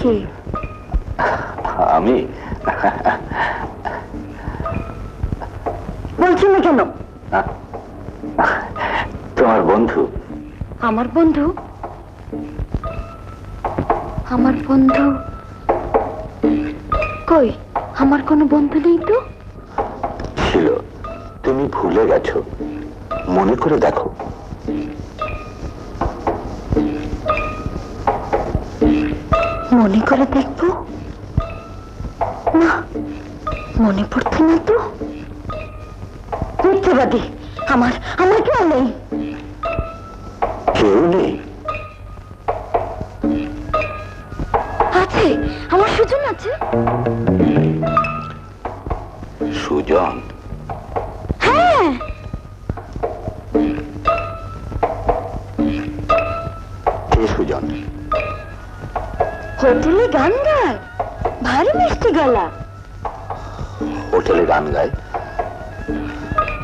কে? আমি বলছি না কেন? তোমার বন্ধু। আমার বন্ধু? আমার বন্ধু কই? আমার কোনো বন্ধু নেই তো। ছিল, তুমি ভুলে গেছো। মনে করে দেখো। মনে করে দেখবো না, মনে পড়ছে না তো। মিথ্যেবাদী। আমার আমার কেউ নেই। কেউ নেই? আছে, আমার সুজন আছে। সুজন? হ্যাঁ, কে সুজন? হোটেলে গান গায়, ভারী মিষ্টি গলা। হোটেলে গান গায়?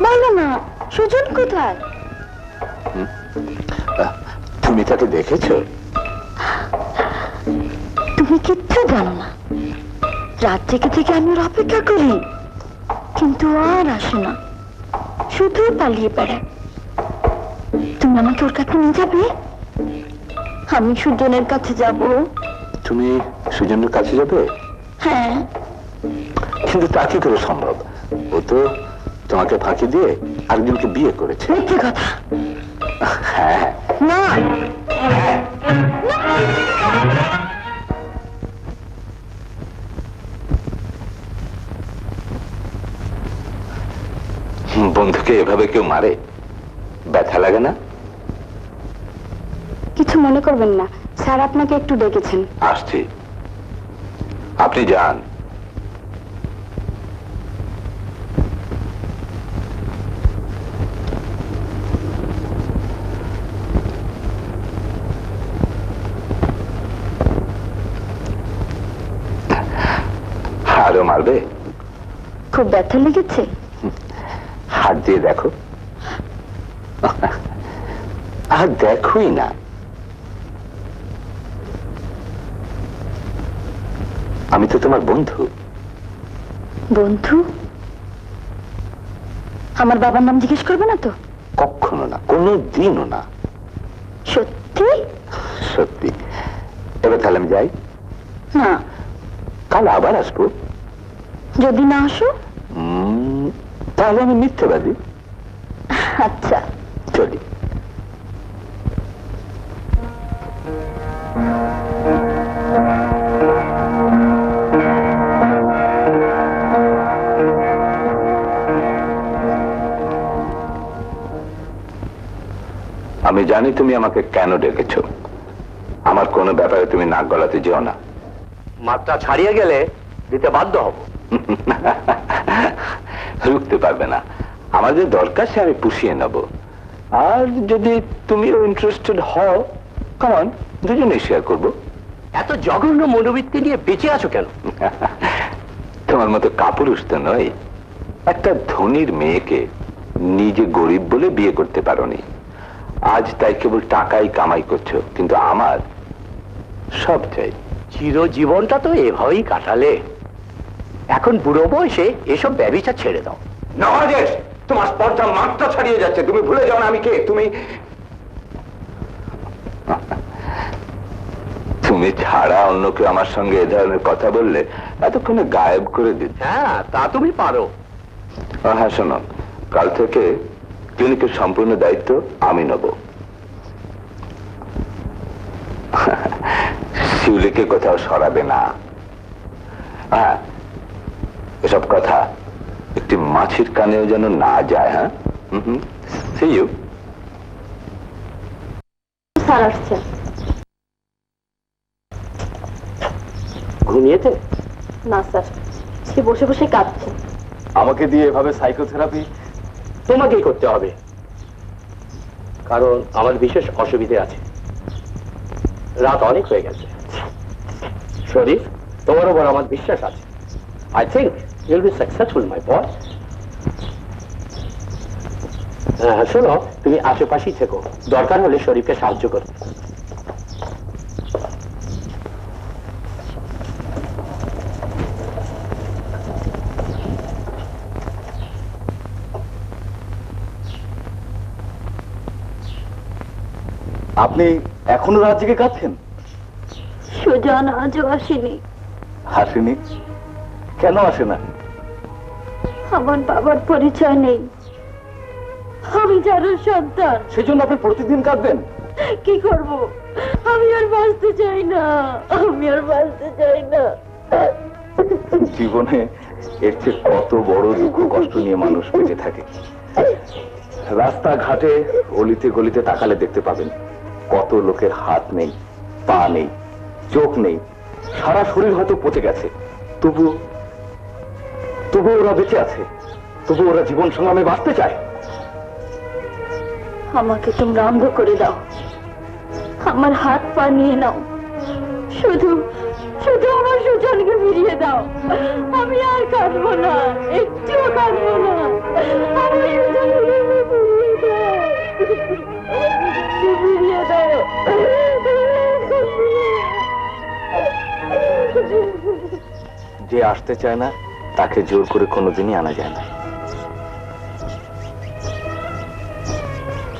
বলো না, সুজন কোথায়? তুমি তাকে দেখেছো? তুমি কিচ্ছু জানো না। রাত থেকে থেকে আমি ওর অপেক্ষা করি, কিন্তু আর আসে না, শুধু পালিয়ে বেড়ায়। তুমি আমাকে ওর কাছে নিয়ে যাবে? আমি সুজনের কাছে যাব। তুমি সুজনের কাছে যাবে? হ্যাঁ। কিন্তু তা কি করে সম্ভব? ও তো তোমাকে ফাঁকি দিয়ে আরেকজনকে বিয়ে করেছে। মিথ্যে কথা। হ্যাঁ। না, বন্ধুকে এভাবে কেউ মারে? ব্যথা লাগে না? কিছু মনে করবেন না, স্যার আপনাকে একটু ডেকেছেন। আসছি, আপনি যান। আরো মারবে? খুব ব্যথা লেগেছে? হাত দিয়ে দেখো। আর দেখোই না। আমি তো তোমার বন্ধু। বন্ধু? আমার বাবার নাম জিজ্ঞেস করবে না তো? কখনো না, কোনো দিনও না। সত্যি? সত্যি। এবার তাহলে আমি যাই। না। কাল আবার আসবো। যদি না আসো? তাহলে আমি মিথ্যেবাদী। আচ্ছা, চলি। আমি জানি তুমি আমাকে কেন ডেকেছো। আমার কোনো ব্যাপারে তুমি নাক গলাতে যেও না। মাত্রা ছাড়িয়ে গেলে দিতে বাধ্য হব। রুখতে পারবে না। আমার যে দরকার সে আমি পুষিয়ে নেব। আর যদি তুমিও ইন্টারেস্টেড হও, কেমন দুজনে শেয়ার করবো। এত জঘন্য মনোবৃত্তি নিয়ে বেঁচে আছো কেন? তোমার মতো কাপুরুষ তো নয়। একটা ধনীর মেয়েকে নিজে গরিব বলে বিয়ে করতে পারোনি। আজ তাই কেবল টাকাই কামাই করছো, কিন্তু আমার সব চাই। চিরজীবনটা তো এভাবেই কাটালে, এখন বুড়ো বয়সে এসব ব্যভিচার ছেড়ে দাও। নওয়াজেশ, তোমার স্পর্ধা মাত্রা ছাড়িয়ে যাচ্ছে। তুমি ভুলে যাও না আমি কে। তুমি ছাড়া অন্য কেউ আমার সঙ্গে এ ধরনের কথা বললে এতক্ষণে গায়েব করে দিত। হ্যাঁ, তা তুমি পারো। হ্যাঁ শোনো, কাল থেকে ক্লিনিকের সম্পূর্ণ দায়িত্ব আমি নেব। শিউলিকে কোথাও সরাবে না। হ্যাঁ, এসব কথা একটি মাছির কানেও যেন না যায়। হ্যাঁ, see you. স্যার আসছে। ঘুমিয়েছে? না স্যার, সে বসে বসে কাঁদছে। আমাকে দিয়ে এভাবে সাইকোথেরাপি তোমাকেই করতে হবে, কারণ আমার বিশেষ অসুবিধে আছে। রাত অনেক হয়ে গেছে। শরীফ, তোমার উপর আমার বিশ্বাস আছে। I think you'll be successful, my boy. শোনো, তুমি আশেপাশেই থেকো, দরকার হলে শরীফকে সাহায্য করো। আপনি এখনো রাত জেগে কাঁদছেন? সুজন আজও আসেনি। হাসেনি? কেন আসে না? আমার বাবার পরিচয় নেই, আমি যার সন্তান। সেজন্য আপনি প্রতিদিন কাঁদবেন? কি করব? আমি আর বাঁচতে চাই না, আমি আর বাঁচতে চাই না। জীবনে এর চেয়ে কত বড় দুঃখ কষ্ট নিয়ে মানুষ বেঁচে থাকে। রাস্তাঘাটে অলিতে গলিতে তাকালে দেখতে পাবেন কত লোকের হাত নেই, পা নেই, চোখ নেই, সারা শরীর হয়তো পচে গেছে, তবু ওরা বেঁচে আছে, তবু ওরা জীবন সংগ্রামে বাঁচতে চায়। আমাকে তোমরা অন্ধ করে দাও, আমার হাত পা নিয়ে নাও, শুধু শুধু আমার সুজনকে ফিরিয়ে দাও। আমি আর কাঁদবো না, একটুও কাঁদবো না। আমার সুজনকে ফিরিয়ে দাও। যে আসতে চায় না তাকে জোর করে কোনোদিনই আনা যায় না।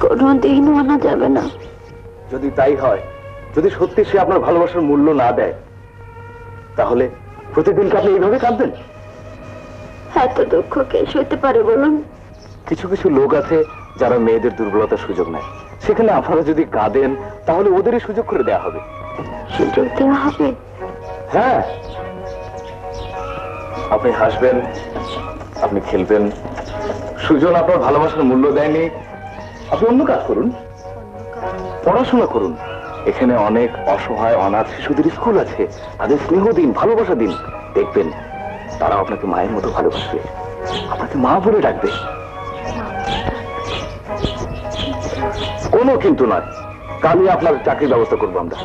কোনোদিনও আনা যাবে না। যদি তাই হয়, যদি সত্যি সে আপনার ভালোবাসার মূল্য না দেয়, তাহলে প্রতিদিনকে আপনি এইভাবে কাঁদবেন? এত দুঃখ কে সইতে পারে বলুন? কিছু কিছু লোক আছে যারা মেয়েদের দুর্বলতার সুযোগ নেয়, সেখানে আপনারা যদি কাঁদেন তাহলে ওদেরই সুযোগ করে দেওয়া হবে। সুযোগ দেওয়া হবে? হ্যাঁ, আপনি হাসবেন, আপনি খেলবেন। সুজন আপনার ভালোবাসার মূল্য দেয়নি, আপনি অন্য কাজ করুন, পড়াশোনা করুন। এখানে অনেক অসহায় অনাথ শিশুদের স্কুল আছে, তাদের স্নেহ দিন, ভালোবাসা দিন। দেখবেন তারা আপনাকে মায়ের মতো ভালোবাসবে, আপনাকে মা বলে ডাকবে। কোনো কিন্তু নয়, কালই আপনার চাকরির ব্যবস্থা করবো আমরা।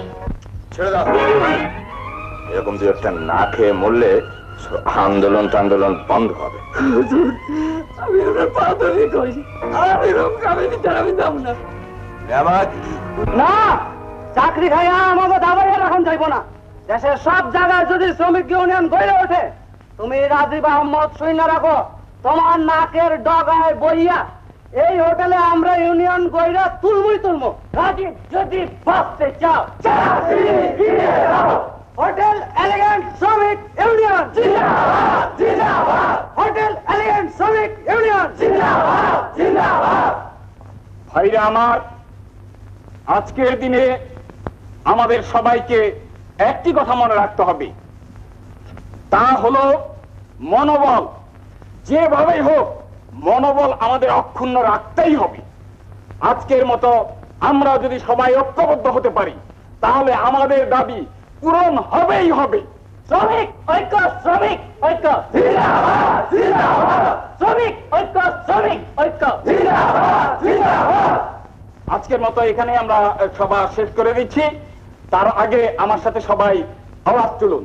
ছেড়ে দাও, এরকম দু একটা না খেয়ে মরলে আন্দোলন টান্দোলন বন্ধ হবে। আমি ওনার পা ধরে করি, আর এরকম কামে ভিতরে আমি যাব না। না, চাকরি খাইয়া আমাকে দাবাই এখন যাইবো না। দেশের সব জায়গায় যদি শ্রমিক ইউনিয়ন গড়ে ওঠে, তুমি রাজীব আহমদ সৈন্য রাখো, তোমার নাকের ডগায় বইয়া এই হোটেলে আমরা ইউনিয়ন গড়া তুলমুই তুলমো। রাজীব যদি বাঁচতে চাও, হোটেল এলিগেন্ট শ্রমিক ইউনিয়ন জিন্দাবাদ, জিন্দাবাদ। হোটেল এলিগেন্ট শ্রমিক ইউনিয়ন জিন্দাবাদ, জিন্দাবাদ। ভাইরা আমার, আজকের দিনে আমাদের সবাইকে একটি কথা মনে রাখতে হবে, তা হলো মনোবল। যেভাবেই হোক মনোবল আমাদের অক্ষুণ্ণ রাখতেই হবে। আজকের মতো আমরা যদি সবাই ঐক্যবদ্ধ হতে পারি, তাহলে আমাদের দাবি পূরণ হবেই হবে। শ্রমিক ঐক্য, শ্রমিক ঐক্য জিন্দাবাদ, জিন্দাবাদ। শ্রমিক ঐক্য, শ্রমিক ঐক্য জিন্দাবাদ, জিন্দাবাদ। আজকের মতো এখানে আমরা সভা শেষ করে দিচ্ছি। তার আগে আমার সাথে সবাই আওয়াজ তুলুন,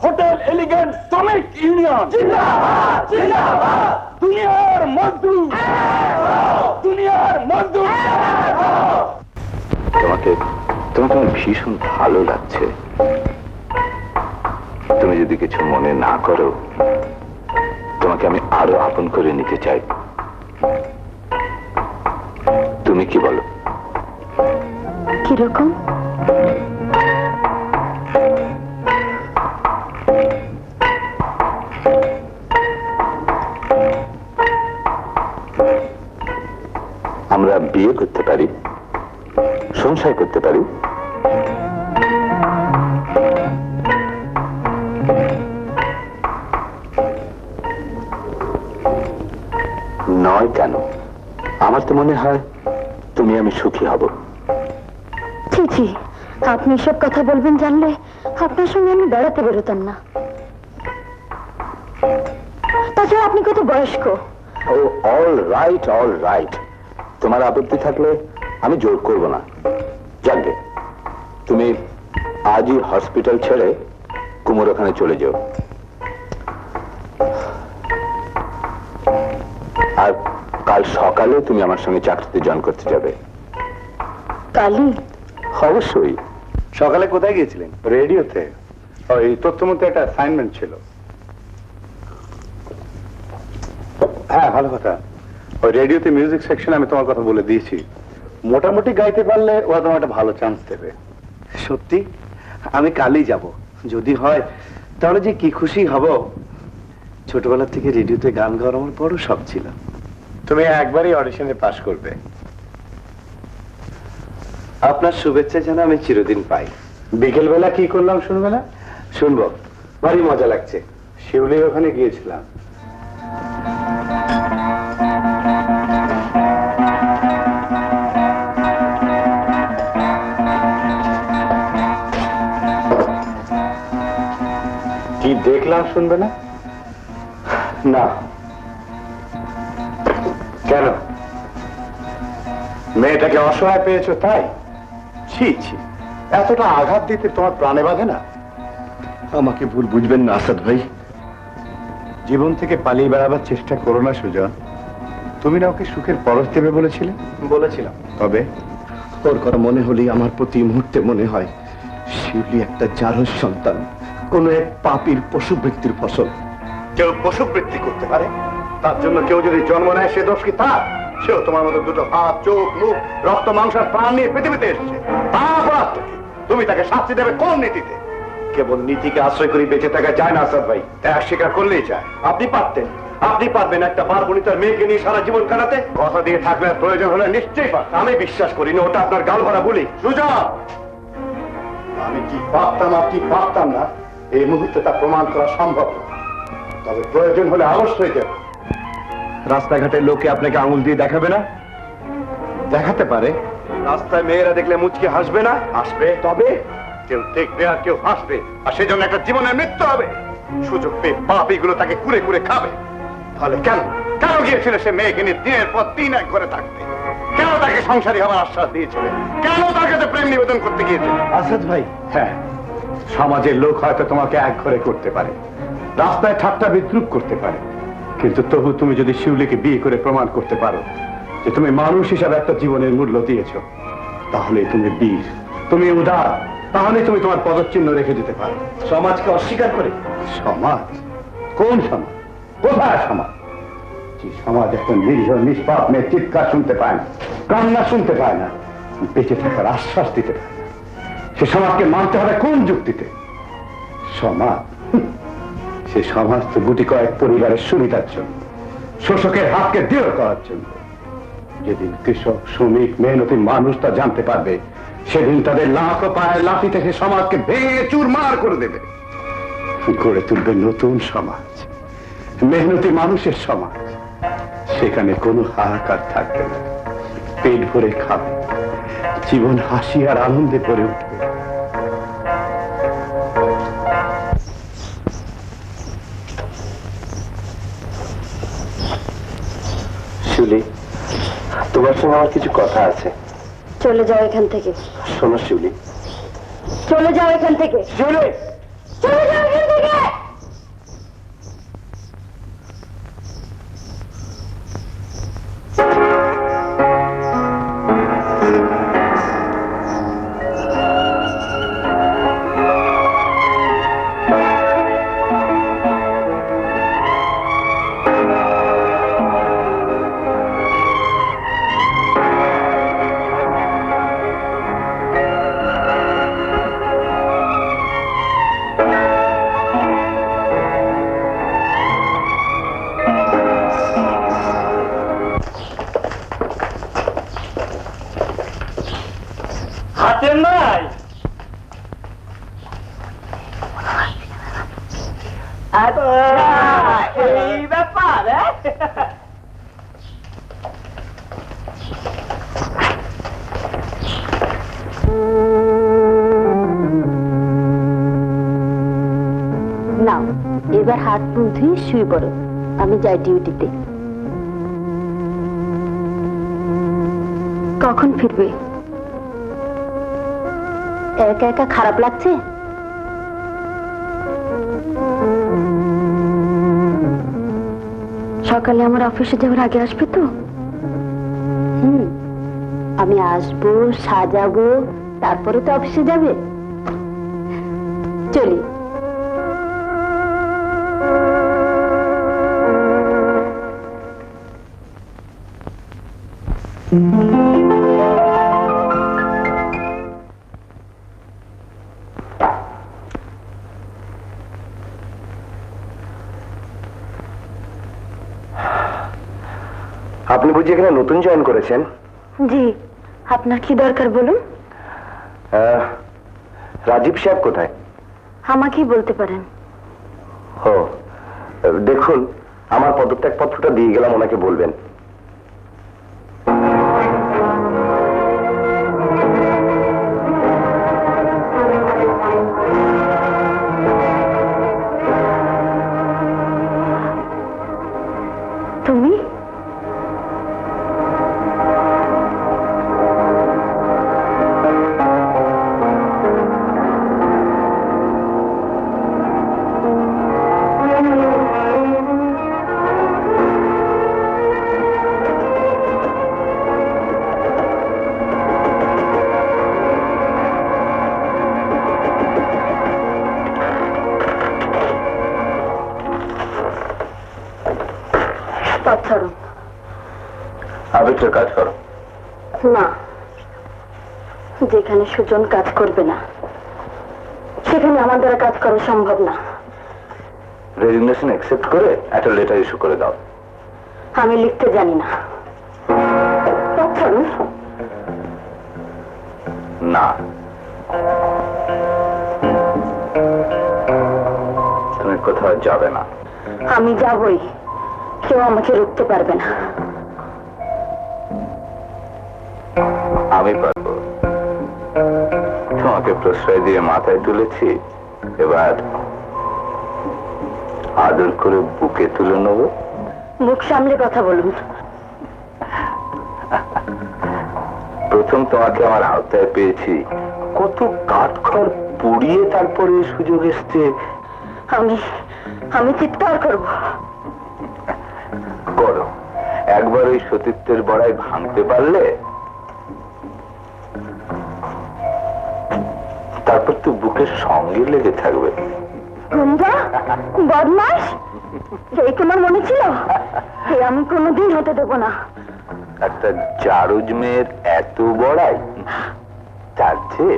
হোটেল এলিগেন্ট শ্রমিক ইউনিয়ন জিন্দাবাদ, জিন্দাবাদ। দুনিয়ার মজদুর, দুনিয়ার মজদুর। তোমাকে তোমাকে আমার ভীষণ ভালো লাগছে। তুমি যদি কিছু মনে না করো, তোমাকে আমি আরো আপন করে নিতে চাই। তুমি কি বলো? কিরকম? আমরা বিয়ে করতে পারি, সংসার করতে পারি। নয় কেন? আমার তো মনে হয় তুমি আমি সুখী হব। ছি ছি, আপনি সব কথা বলবেন জানলে আপনার সঙ্গে আমি বেড়াতে বেরোতাম না। তাছাড়া আপনি কত বয়স্ক। ও অল রাইট, অল রাইট। তোমার আপত্তি থাকলে আমি জোর করব না। যাকে তুমি আজই হসপিটাল ছেড়ে কুমোর ওখানে চলে যাও, আর কাল সকালে তুমি আমার সঙ্গে চাকরিতে জয়েন করতে যাবে। কালি? অবশ্যই। সকালে কোথায় গিয়েছিলেন? রেডিওতে। ওই তথ্যমন্ত্রী একটা অ্যাসাইনমেন্ট ছিল। হ্যাঁ, ভালো কথা। ওই রেডিওতে মিউজিক সেকশন আমি তোমার কথা বলে দিয়েছি। মোটামুটি গাইতে পারলে ওরা তোমার একটা ভালো চান্স দেবে। সত্যি আমি কালই যাব, যদি হয় তাহলে যে কি খুশি হব। ছোটবেলা থেকে রেডিওতে গান গাওয়ার আমার বড় শখ ছিল। তুমি একবারই অডিশনে পাশ করবে। আপনার শুভেচ্ছা যেন আমি চিরদিন পাই। বিকেল বেলা কি করলাম শুনবে না? শুনবো, ভারী মজা লাগছে। শিউলির ওখানে গিয়েছিলাম। কি দেখলাম শুনবে না? না। কেন? মেয়েটাকে অসহায় পেয়েছো তাই? ছি ছি, এতটা আঘাত দিতে তোমার প্রাণে বাঁধে না? আমাকে ভুল বুঝবেন না আসাদ ভাই। জীবন থেকে পালিয়ে বেড়াবার চেষ্টা করো না সুজন। তুমি না ওকে সুখের পরশ দেবে বলেছিলে? বলেছিলাম, তবে ওর কথা মনে হলেই আমার প্রতি মুহূর্তে মনে হয় শিউলি একটা জারজ সন্তান, কোন এক পাপীর পশুবৃত্তির ফসল। কেউ পশুবৃত্তি করতে পারে, তার জন্য কেউ যদি জন্ম নেয় সে দোষ কি তার? সেও তোমার মতো দুটো হাত, চোখ, মুখ, রক্ত, মাংস আর প্রাণ নিয়ে পৃথিবীতে এসেছে। তুমি তাকে শাস্তি দেবে কোন নীতিতে? কেবল নীতিকে আশ্রয় করে বেঁচে থাকা যায় না আসাদ ভাই। ত্যাগ স্বীকার করলেই যায়। আপনি পারতেন, আপনি পারবেন একটা বারবনি তার মেয়েকে নিয়ে সারা জীবন কাটাতে? কথা দিয়ে থাকলে আর প্রয়োজন হলে নিশ্চয়ই পারতাম। আমি বিশ্বাস করি না ওটা আপনার গাল ভরা বলি। সুজন, আমি কি পারতাম আর কি পারতাম না এই মুহূর্তে তা প্রমাণ করা সম্ভব না, তবে প্রয়োজন হলে অবশ্যই দেব। রাস্তাঘাটের লোকে আপনাকে আঙুল দিয়ে দেখাবে না? দেখাতে পারে। রাস্তায় মেয়েরা দেখলে মুচকে হাসবে না? আসবে, তবে কেউ দেখবে আর কেউ হাসবে, আর সেজন্য একটা জীবনের মৃত্যু হবে। সুযোগ পেয়ে পাপীগুলো তাকে কুরে কুরে খাবে। তাহলে কেন কেন গিয়েছিল সে মেয়েকে নিয়ে দিনের পর দিন এক করে থাকতে? কেন তাকে সংসারী হওয়ার আশ্বাস দিয়েছিল? কেন তার কাছে প্রেম নিবেদন করতে গিয়েছিল? আসাদ ভাই, হ্যাঁ, সমাজের লোক হয়তো তোমাকে এক ঘরে করতে পারে, রাস্তায় ঠাট্টা বিদ্রুপ করতে পারে, কিন্তু তবু তুমি যদি শিউলিকে বিয়ে করে প্রমাণ করতে পারো যে তুমি মানুষ হিসাবে একটা জীবনের মূল্য দিয়েছো, তাহলে তুমি বীর, তুমি উদার, তাহলে তুমি তোমার পদচিহ্ন রেখে দিতে পারো। সমাজকে অস্বীকার করে? সমাজ? কোন সমাজ? কোথায় সমাজ? যে সমাজ একটা নিরীহ নিষ্পাপ মেয়ে চিৎকার শুনতে পায় না, কান্না শুনতে পায় না, বেঁচে থাকার আশ্বাস দিতে পারে না, সে সমাজকে মানতে হবে কোন যুক্তিতে? সমাজ, সে সমাজ তো গুটি কয়েক পরিবারের সুবিধার জন্য, শোষকের হাতকে দৃঢ় করার জন্য। যেদিন কৃষক, শ্রমিক, মেহনতি মানুষ তা জানতে পারবে, সেদিন তাদের লাখো পায়ের লাথি থেকে সমাজকে ভেঙে চুরমার করে দেবে। গড়ে তুলবে নতুন সমাজ, মেহনতি মানুষের সমাজ। সেখানে কোনো হাহাকার থাকবে না, পেট ভরে খাবে, জীবন হাসি আর আনন্দে ভরে উঠবে। শিউলি, তোমার সঙ্গে আমার কিছু কথা আছে। চলে যাও এখান থেকে, শোনো শিউলি। চলে যাও এখান থেকে, শিউলি, চলে যাও এখান থেকে। হাতের নাই এই ব্যাপার। নাও এবার হাত মুখ ধুয়ে শুয়ে পড়ো, আমি যাই ডিউটিতে। কখন ফিরবে? একা একা খারাপ লাগছে? সকালে আমার অফিসে যাওয়ার আগে আসবে তো? আমি আসবো, সাজাবো, তারপরে তো অফিসে যাবে। চলি। আপনি বুঝি এখানে নতুন জয়েন করেছেন? জি, আপনার কি দরকার বলুন। রাজীব সাহেব কোথায়? আমাকেই বলতে পারেন। ও, দেখুন, আমার পদত্যাগ পত্রটা দিয়ে গেলাম, ওনাকে বলবেন। তুমি? পথ ছাড়ো। আবেগের কাজ করো। না, যেখানে সুজন কাজ করবে না সেখানে আমার দ্বারা কাজ করা সম্ভব না। রেজিগনেশন অ্যাকসেপ্ট করে একটা লেটার ইস্যু করে দাও। আমি লিখতে জানি না। পথ ছাড়ুন। না, তুমি কোথাও যাবে না। আমি যাবই, কেউ আমাকে রুখতে পারবে না। আমি পারবো। তোমাকে প্রশ্রয় দিয়ে মাথায় তুলেছি, এবার আদর করে বুকে তুলে নেব। মুখ সামলে কথা বলুন। প্রথম তোমাকে আমার আওতায় পেয়েছি, কত কাঠখড় পুড়িয়ে তারপরে এই সুযোগ এসছে। আমি চিৎকার করব। করো, একবার ওই সতীত্বের বড়াই ভাঙতে পারলে তারপর তো বুকের সঙ্গে লেগে থাকবে। গুন্ডা, বদমাস, এই তোমার মনে ছিল? এ আমি কোনোদিন হতে দেব না। একটা জারুজ মেয়ের এত বড়াই, তার চেয়ে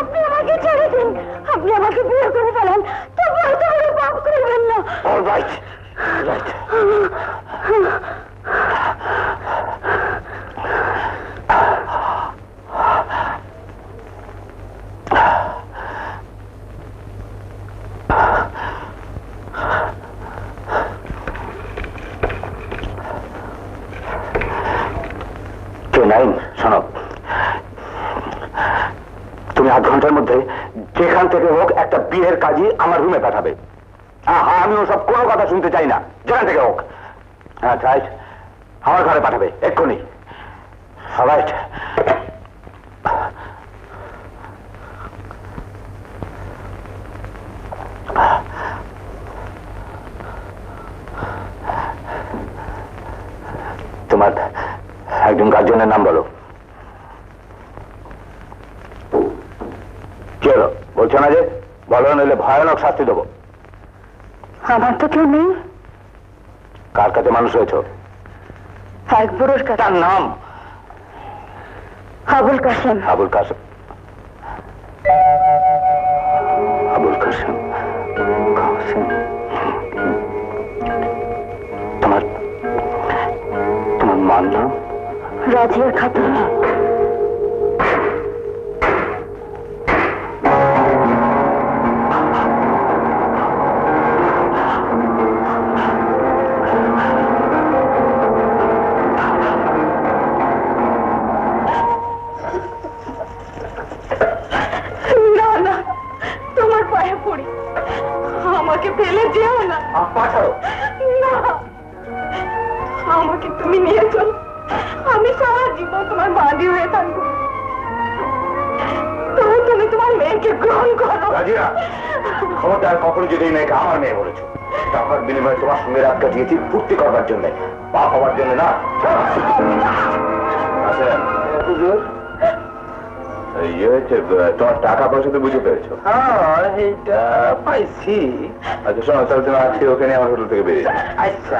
আপনি আমাকে ছেড়ে দিন, আপনি আমাকে বিয়ে করে ফেলেন, তবু এত বড় পাপ করবেন না। Alright, right. নাইন, শোনো, তুমি 8 ঘন্টার মধ্যে যেখান থেকে হোক একটা বিয়ের কাজই আমার রুমে পাঠাবে। আমি ওসব কোনো কথা শুনতে চাই না, যেখান থেকে হোক। হ্যাঁ, রাইট, আমার ঘরে পাঠাবে এক্ষুনি। রাইট। তোমার একজন গার্জিয়ানের নাম বলো। কি হলো, বলছো না যে? বলো, নইলে ভয়ানক শাস্তি দেবো। আমার তো কেউ নেই। কার কাছে মানুষ হয়েছ? এক বুড়োর কাছে। তার নাম? আবুল কাসেম। আবুল কাসেম। আবুল কাসেম। তোমার মার নাম? রাজিয়া খাতুন। না, তোমার পায়ে পড়ি, আমাকে ফেলে যেও না। পাঠাও না, আমাকে তুমি নিয়ে চলো, আমি সারা জীবন তোমার বাঁধি হয়ে থাকবো। তবু তুমি তোমার মেয়েকে গ্রহণ করো। রাজিয়া, খবরদার কখনো যদি এই মেয়েকে আমার মেয়ে বলেছো। টাকার বিনিময়ে তোমার সঙ্গে রাত কাটিয়েছি ফুর্তি করবার জন্য, বাপ হবার জন্য না। ইয়ে হয়েছে, তোমার টাকা পয়সা তো বুঝে পেরেছো? হ্যাঁ, এইটা পাইছি। আচ্ছা শোনো, তাহলে তুমি আজকে ওখানে আমার হোটেল থেকে বেরিয়ে যাও। আচ্ছা।